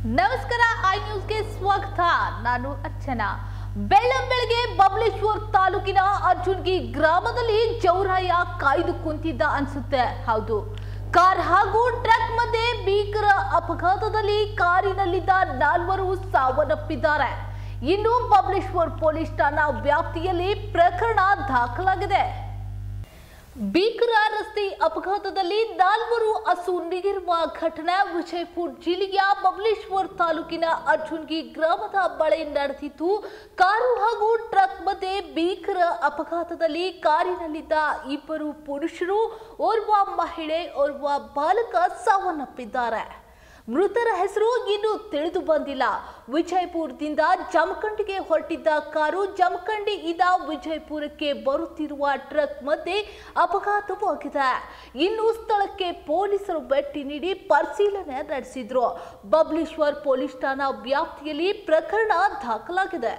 ನಮಸ್ಕಾರ ಐ ನ್ಯೂಸ್ಗೆ ಸ್ವಾಗತ. ನಾನು ಅರ್ಚನಾ. ಬೆಳ್ಳಂಬೆಳಗ್ಗೆ ಬಬಲೇಶ್ವರ ತಾಲೂಕಿನ ಅರ್ಜುನ್ಗಿ ಗ್ರಾಮದಲ್ಲಿ ಜೌರಾಯ ಕಾಯ್ದು ಕುಂತಿದ್ದ ಅನ್ಸುತ್ತೆ. ಹೌದು, ಕಾರ್ ಹಾಗೂ ಟ್ರಕ್ ಮಧ್ಯೆ ಭೀಕರ ಅಪಘಾತದಲ್ಲಿ ಕಾರಿನಲ್ಲಿದ್ದ 4 ಸಾವನ್ನಪ್ಪಿದ್ದಾರೆ. ಇನ್ನು ಬಬಲೇಶ್ವರ ಪೊಲೀಸ್ ಠಾಣಾ ವ್ಯಾಪ್ತಿಯಲ್ಲಿ ಪ್ರಕರಣ ದಾಖಲಾಗಿದೆ. ಭೀಕರ ರಸ್ತೆ ಅಪಘಾತದಲ್ಲಿ 4 ಅಸುನೀಗಿರುವ ಘಟನೆ ವಿಜಯಪುರ ಜಿಲ್ಲೆಯ ಬಬಲೇಶ್ವರ ತಾಲೂಕಿನ ಅರ್ಜುನ್ಗಿ ಗ್ರಾಮದ ಬಳಿ ನಡೆದಿದ್ದು. ಕಾರು ಹಾಗೂ ಟ್ರಕ್ ಮಧ್ಯೆ ಭೀಕರ ಅಪಘಾತದಲ್ಲಿ ಕಾರಿನಲ್ಲಿದ್ದ 2 ಪುರುಷರು, ಓರ್ವ ಮಹಿಳೆ, ಓರ್ವ ಬಾಲಕ ಸಾವನ್ನಪ್ಪಿದ್ದಾರೆ. ಮೃತರ ಹೆಸರು ಇನ್ನೂ ತಿಳಿದು ಬಂದಿಲ್ಲ. ವಿಜಯಪುರದಿಂದ ಜಮಖಂಡಿಗೆ ಹೊರಟಿದ್ದ ಕಾರು ಜಮಖಂಡಿಯಿಂದ ವಿಜಯಪುರಕ್ಕೆ ಬರುತ್ತಿರುವ ಟ್ರಕ್ ಮಧ್ಯೆ ಅಪಘಾತವಾಗಿದೆ. ಇನ್ನು ಸ್ಥಳಕ್ಕೆ ಪೊಲೀಸರು ಭೇಟಿ ನೀಡಿ ಪರಿಶೀಲನೆ ನಡೆಸಿದ್ರು. ಬಬಲೇಶ್ವರ ಪೊಲೀಸ್ ಠಾಣಾ ವ್ಯಾಪ್ತಿಯಲ್ಲಿ ಪ್ರಕರಣ ದಾಖಲಾಗಿದೆ.